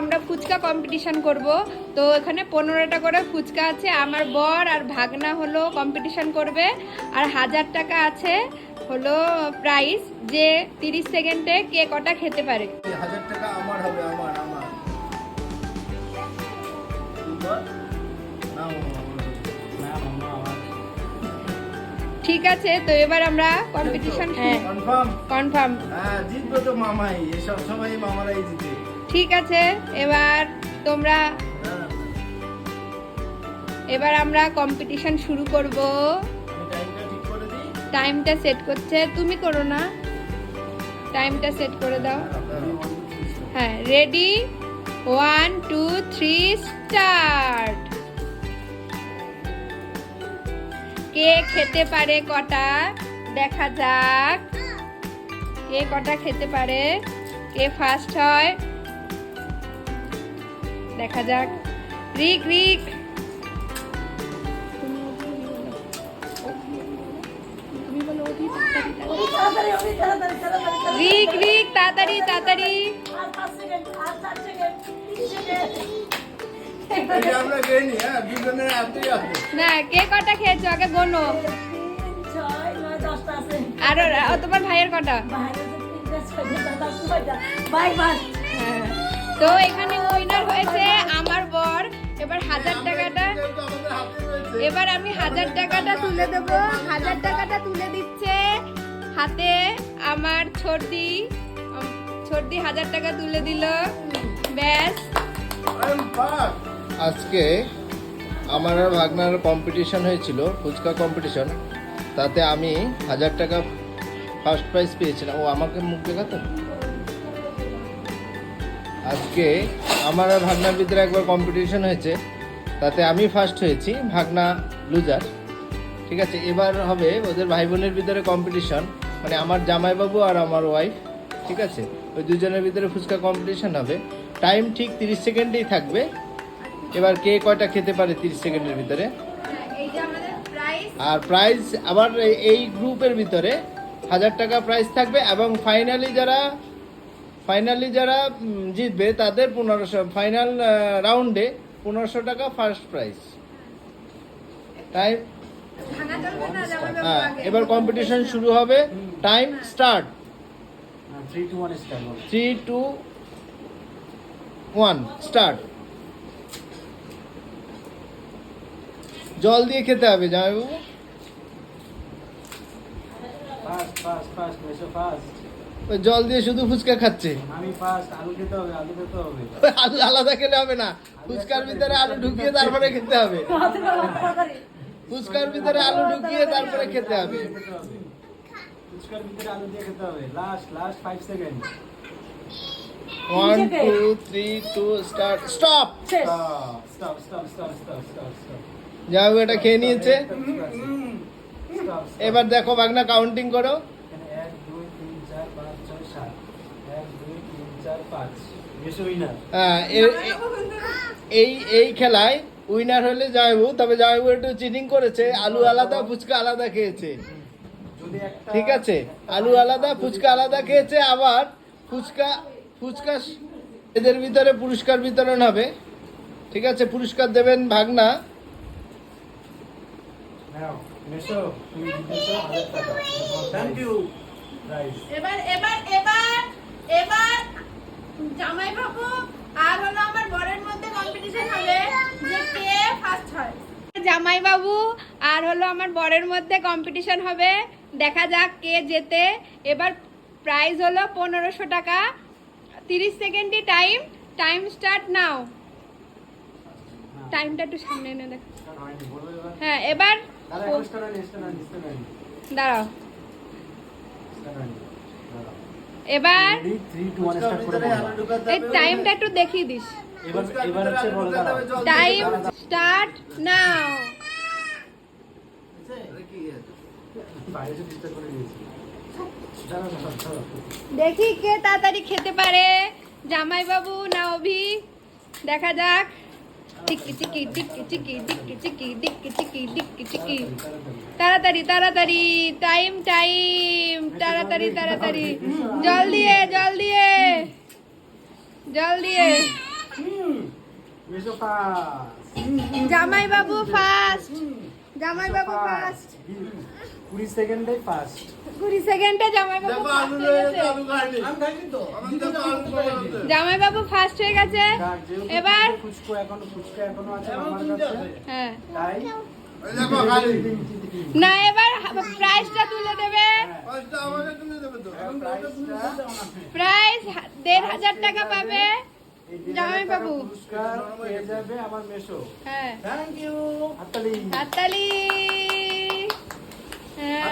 আমরা ফুচকা কম্পিটিশন করব। তো এখানে 15টা করে ফুচকা আছে। আমার বর আর ভাগনা হলো কম্পিটিশন করবে, আর 1000 টাকা আছে হলো প্রাইস, যে 30 সেকেন্ডে কে কটা খেতে পারে। 1000 টাকা আমার হবে, আমার আমার ঠিক আছে, তো এবার আমরা কম্পিটিশন কনফার্ম কনফার্ম। হ্যাঁ, জিতবে তো মামাই, এসব সময় মামারাই জিতে। ঠিক আছে, তোমরা এবার আমরা কম্পিটিশন শুরু করব। টাইমটা ঠিক করে দিই। টাইমটা সেট করছে, তুমি করো না, টাইমটা সেট করে দাও। হ্যাঁ, রেডি, 1 2 3 স্টার্ট। কে খেতে পারে কটা দেখা যাক, কে কটা খেতে পারে, কে ফার্স্ট হয় দেখা যাক। রিক রিক রিক রিক তাড়াতাড়ি তাড়াতাড়ি। আমরা গেইনি, হ্যাঁ, দুজনের হাতেই আছে। না, কে কটা খেয়েছো আগে গোনো। আর তোমার ভাইয়ের কটা? হ্যাঁ, তো এখানে উইনার হয়েছে আমার বর। এবার 1000 টাকাটা, এবার আমি 1000 টাকাটা তুলে দেবো। 1000 টাকাটা তুলে দিচ্ছে হাতে আমার ছোটদি। ছোটদি 1000 টাকা তুলে দিল, ব্যাস। আজকে আমার আর ভাগনার কম্পিটিশন হয়েছিল, ফুচকা কম্পিটিশন। তাতে আমি 1000 টাকা ফার্স্ট প্রাইজ পেয়েছিলাম। ও আমাকে মুখ দেখাতো। আজকে আমার আর ভাগনার ভিতরে একবার কম্পিটিশন হয়েছে, তাতে আমি ফার্স্ট হয়েছি, ভাগনা লুজার। ঠিক আছে, এবার হবে ওদের ভাই বোনের ভিতরে কম্পিটিশন, মানে আমার জামাইবাবু আর আমার ওয়াইফ। ঠিক আছে, ওই দুজনের ভিতরে ফুচকা কম্পিটিশন হবে। টাইম ঠিক 30 সেকেন্ডেই থাকবে। এবার কে কয়টা খেতে পারে 30 সেকেন্ডের ভিতরে। আর প্রাইজ আবার এই গ্রুপের ভিতরে 1000 টাকা প্রাইজ থাকবে, এবং ফাইনালি যারা জিতবে তাদের 1500, ফাইনাল রাউন্ডে 1500 টাকা ফার্স্ট প্রাইজ। টাইম, হ্যাঁ, এবার কম্পিটিশন শুরু হবে। Time start. 3 2 1 স্টার্ট। 3 2 1 স্টার্ট। জল দিয়ে খেতে হবে জামাইবাবু। ফাস্ট ফাস্ট ফাস্ট মেসো ফাস্ট। ওই জল দিয়ে শুধু ফুচকা খাচ্ছে। আমি ফাস্ট, আলু খেতে হবে, আলু খেতে হবে। আলু আলাদা খেলে হবে না, ফুচকার ভিতরে আলু ঢুকিয়ে তারপরে খেতে হবে। ফুচকার ভিতরে আলু ঢুকিয়ে তারপরে খেতে হবে। ফুচকার ভিতরে আলু দিয়ে খেতে হবে। Last 5 second. 1 2 3 2 start. Stop. Stop stop stop stop stop stop. জামাইবাবু এটা খেয়ে নিয়েছে। স্টপ। এবার দেখো ভাগনা, কাউন্টিং করো। 1 2 3 4 5 6 7। 1 2 3 4 5। মেসো উইনার। হ্যাঁ, এই খেলায় উইনার হলে জামাইবাবু। তবে জামাইবাবু একটু চিটিং করেছে, আলু আলাদা ফুচকা আলাদা খেয়েছে। যদি একটা, ঠিক আছে, আলু আলাদা ফুচকা আলাদা খেয়েছে। আবার ফুচকা এদের ভিতরে পুরস্কার বিতরণ হবে। ঠিক আছে, পুরস্কার দেবেন ভাগনা। নাও মেসো, তুমি জিতেছো 1000 টাকা। Thank you guys. এবার জামাইবাবু আর হলো আমার বরের মধ্যে কম্পিটিশন হবে যে কে ফার্স্ট হয়। জামাইবাবু আর হলো আমার বরের মধ্যে কম্পিটিশন হবে, দেখা যাক কে জেতে। এবার প্রাইজ হলো 1500 টাকা। 30 সেকেন্ডই টাইম স্টার্ট নাও। টাইমটা একটু সামনে এনে দেখ। হ্যাঁ, এবার দাঁড়াও। এবার 3 2 1 স্টার্ট করে দাও। এই টাইমটা একটু দেখিয়ে দিস। এবার হচ্ছে বড় দাঁড়াও। Time start now. বাইরে যে ডিস্টার্ব করে দিয়েছি। দাঁড়াও। দেখি কে তাড়াতাড়ি খেতে পারে, জামাইবাবু না অভি। দেখা যাক। টিকি টিকি টিকি টিকি টিকি টিকি টিকি টিকি টিকি টিকি। তাড়াতাড়ি তাড়াতাড়ি, টাইম তাড়াতাড়ি তাড়াতাড়ি। জল দিয়ে মেশো ফার্স্ট। জামাই বাবু ফার্স্ট, জামাই বাবু ফার্স্ট। 20 সেকেন্ডে ফার্স্ট। 20 সেকেন্ডে জামাই বাবু ফার্স্ট হয়ে গেছে। জামাই বাবু ফার্স্ট হয়ে গেছে। এবার ফুচকা এখনো আছে আমার কাছে। হ্যাঁ তাই না, এবার প্রাইসটা তুলে দেবে। প্রাইস 1500 টাকা পাবে জামাই বাবু। পুরস্কার পেয়ে যাবে আমার মেশো। হ্যাঁ থ্যাংক ইউ। হাততালি। হাততালি। হ্যাঁ।